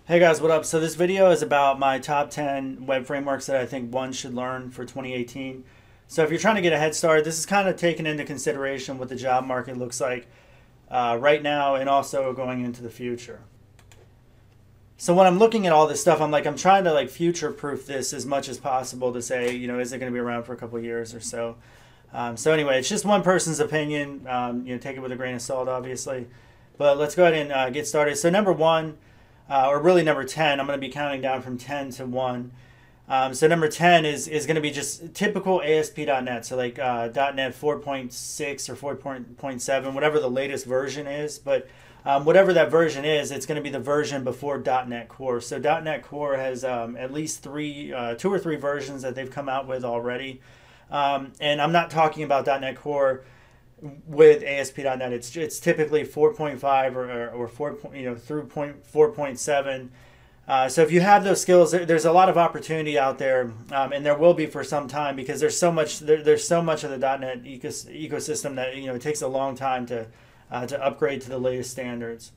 Hey guys, what up? So this video is about my top 10 web frameworks that I think one should learn for 2018. So if you're trying to get a head start, this is kind of taking into consideration what the job market looks like right now and also going into the future. So when I'm looking at all this stuff, I'm trying to future proof this as much as possible to say, is it going to be around for a couple of years or so? So anyway, it's just one person's opinion. Take it with a grain of salt, obviously. But let's go ahead and get started. So number one, or really number 10, I'm going to be counting down from 10 to 1. So number 10 is going to be just typical ASP.NET. So .NET 4.6 or 4.7, whatever the latest version is. But whatever that version is, it's going to be the version before .NET Core. So .NET Core has at least two or three versions that they've come out with already. And I'm not talking about .NET Core with ASP.NET. It's typically 4.5 or 4 through 4.7. So if you have those skills, there's a lot of opportunity out there, and there will be for some time because there's so much of the .NET ecosystem that it takes a long time to upgrade to the latest standards.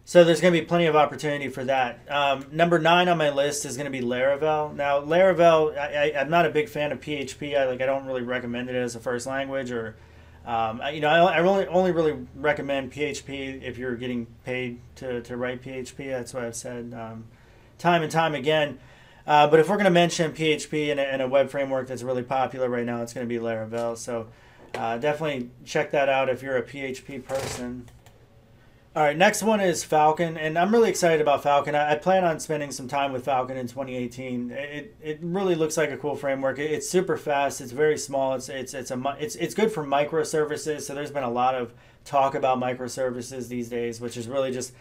So there's going to be plenty of opportunity for that. Number 9 on my list is going to be Laravel. Now Laravel, I'm not a big fan of PHP. I don't really recommend it as a first language, or I only really recommend PHP if you're getting paid to write PHP. That's what I've said time and time again. But if we're going to mention PHP in a web framework that's really popular right now, it's going to be Laravel. So definitely check that out if you're a PHP person. All right, next one is Falcon, and I'm really excited about Falcon. I plan on spending some time with Falcon in 2018. It really looks like a cool framework. It's super fast. It's very small. It's good for microservices. So there's been a lot of talk about microservices these days, which is really just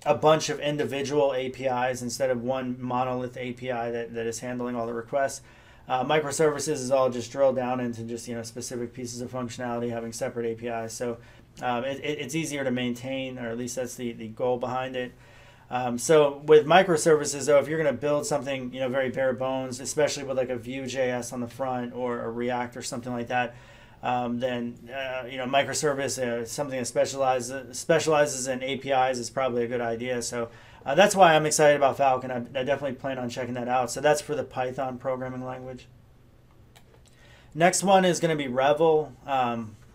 a bunch of individual APIs instead of one monolith API that is handling all the requests. Microservices is all just drilled down into just specific pieces of functionality having separate APIs. So it's easier to maintain, or at least that's the goal behind it. So with microservices, though, if you're going to build something very bare bones, especially with like a Vue.js on the front or a React or something like that, then microservice, something that specializes in APIs is probably a good idea. So that's why I'm excited about Falcon. I definitely plan on checking that out. So that's for the Python programming language. Next one is going to be Revel.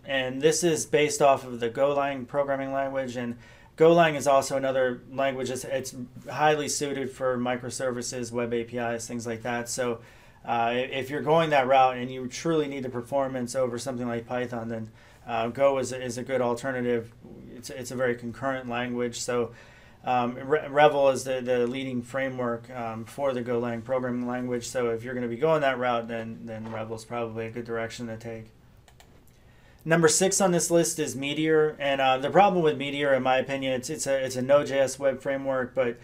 And this is based off of the Golang programming language. And Golang is also another language. It's highly suited for microservices, web APIs, things like that. So if you're going that route and you truly need the performance over something like Python, then Go is a good alternative. It's a very concurrent language. So Revel is the leading framework for the Golang programming language. So if you're going to be going that route, then Revel is probably a good direction to take. Number 6 on this list is Meteor, and the problem with Meteor, in my opinion, it's a Node.js web framework, but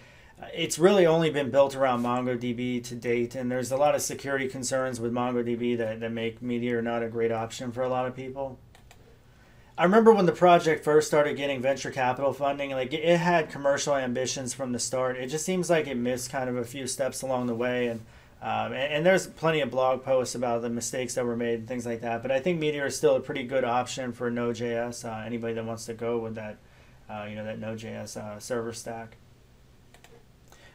it's really only been built around MongoDB to date, and there's a lot of security concerns with MongoDB that make Meteor not a great option for a lot of people. I remember when the project first started getting venture capital funding, it had commercial ambitions from the start. It just seems like it missed kind of a few steps along the way, and there's plenty of blog posts about the mistakes that were made and things like that. But I think Meteor is still a pretty good option for Node.js. Anybody that wants to go with that, that Node.js server stack.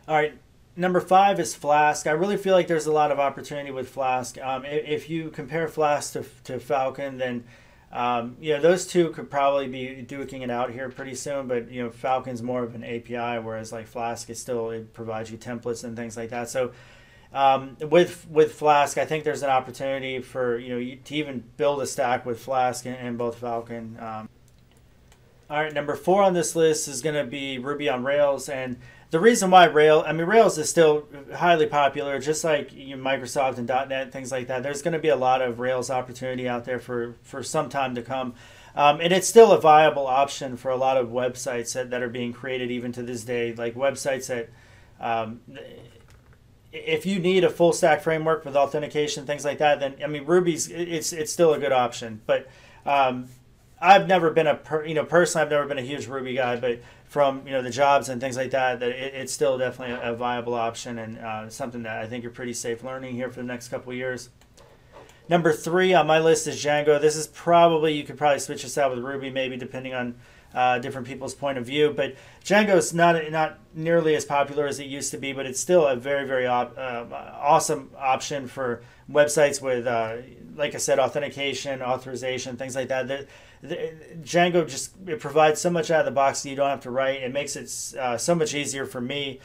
All right, number 5 is Flask. I really feel like there's a lot of opportunity with Flask. If you compare Flask to Falcon, then those two could probably be duking it out here pretty soon. But Falcon's more of an API, whereas Flask is still, it provides you templates and things like that. So with Flask, I think there's an opportunity for to even build a stack with Flask and both Falcon. All right, number 4 on this list is going to be Ruby on Rails, and the reason why Rails is still highly popular, just like Microsoft and .NET, things like that. There's going to be a lot of Rails opportunity out there for some time to come. And it's still a viable option for a lot of websites that are being created even to this day, like websites that if you need a full stack framework with authentication, things like that, then Ruby's it's still a good option. But I've never been personally, I've never been a huge Ruby guy, but from the jobs and things like that, it's still definitely a viable option, and something that I think you're pretty safe learning here for the next couple of years. Number 3 on my list is Django. This is probably, you could probably switch this out with Ruby, maybe, depending on different people's point of view. But Django is not nearly as popular as it used to be, but it's still a very awesome option for websites with, like I said, authentication, authorization, things like that. Django it provides so much out of the box that you don't have to write. It makes it so much easier for me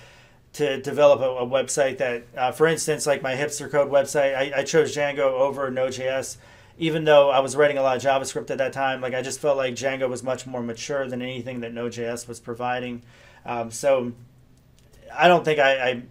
to develop a website that, for instance, like my hipster code website, I chose Django over Node.js, even though I was writing a lot of JavaScript at that time. Like, I just felt like Django was much more mature than anything that Node.js was providing. So I don't think I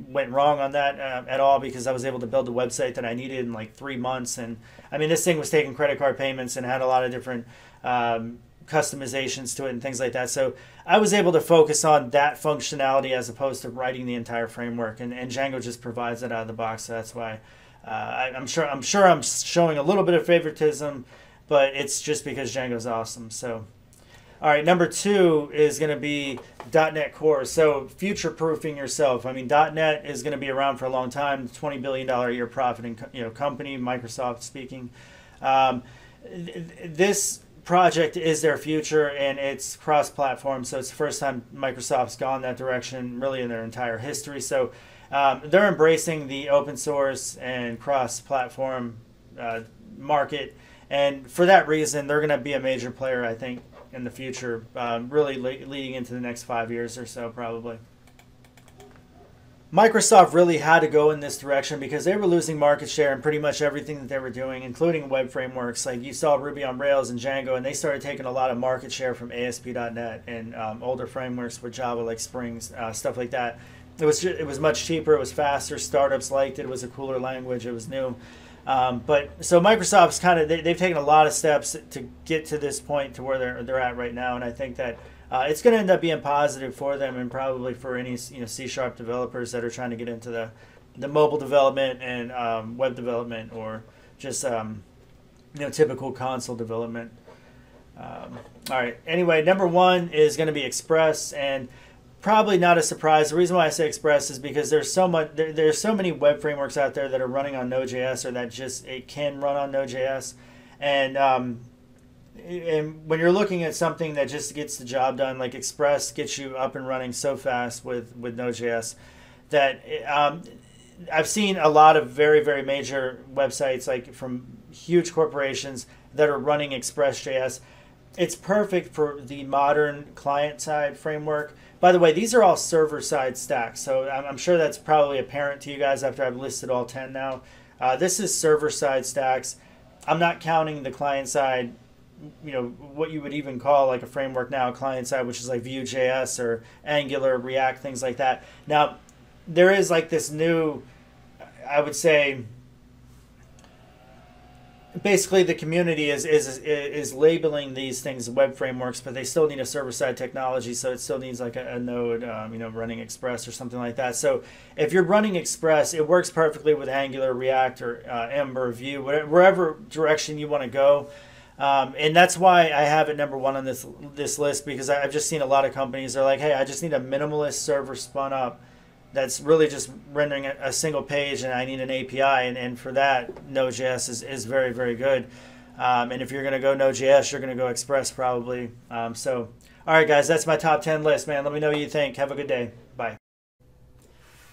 went wrong on that at all, because I was able to build a website that I needed in like 3 months. And I mean, this thing was taking credit card payments and had a lot of different customizations to it and things like that. So I was able to focus on that functionality as opposed to writing the entire framework, and Django just provides that out of the box. So that's why I'm sure I'm showing a little bit of favoritism, but it's just because Django's awesome. So all right, number 2 is going to be .NET Core. So future-proofing yourself. I mean, .NET is going to be around for a long time. $20 billion a year profiting company, Microsoft speaking. This project is their future, and it's cross-platform. So it's the first time Microsoft's gone that direction really in their entire history. So they're embracing the open source and cross-platform market, and for that reason, they're going to be a major player, I think, in the future, really leading into the next 5 years or so, probably. Microsoft really had to go in this direction because they were losing market share in pretty much everything that they were doing, including web frameworks. Like, you saw Ruby on Rails and Django, and they started taking a lot of market share from ASP.NET and older frameworks with Java, like Spring, stuff like that. It was much cheaper, it was faster, startups liked it, it was a cooler language, it was new. But so Microsoft's kind of, they've taken a lot of steps to get to this point to where they're at right now, and I think that it's going to end up being positive for them, and probably for any C# developers that are trying to get into the mobile development and web development, or just typical console development. All right. Anyway, number 1 is going to be Express, and probably not a surprise. The reason why I say Express is because there's so many web frameworks out there that are running on Node.js, or that it can run on Node.js, and when you're looking at something that just gets the job done, like Express gets you up and running so fast with Node.js that I've seen a lot of very major websites, like from huge corporations, that are running Express.js. It's perfect for the modern client-side framework. By the way, these are all server-side stacks, so I'm sure that's probably apparent to you guys after I've listed all 10 now. This is server-side stacks. I'm not counting the client-side, what you would even call like a framework now, client-side, which is like Vue.js or Angular, React, things like that. Now, there is like this new, I would say, basically the community is labeling these things web frameworks, but they still need a server-side technology, so it still needs like a node, running Express or something like that. So if you're running Express, it works perfectly with Angular, React, or Ember, Vue, wherever direction you want to go. And that's why I have it number 1 on this list, because I've just seen a lot of companies are like, hey, I just need a minimalist server spun up that's really just rendering a single page, and I need an API, and for that, Node.js is very good. And if you're going to go Node.js, you're going to go Express probably. So, all right, guys, that's my top 10 list, man. Let me know what you think. Have a good day. Bye.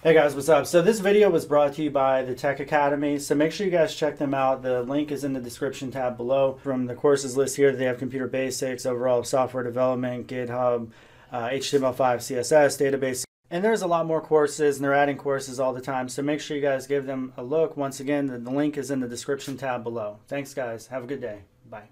Hey guys, what's up? So this video was brought to you by the Tech Academy, so make sure you guys check them out. The link is in the description tab below. From the courses list here, they have computer basics, overall software development, GitHub, HTML5, CSS, database, and there's a lot more courses, and they're adding courses all the time, so make sure you guys give them a look. Once again, the link is in the description tab below. Thanks guys, have a good day. Bye.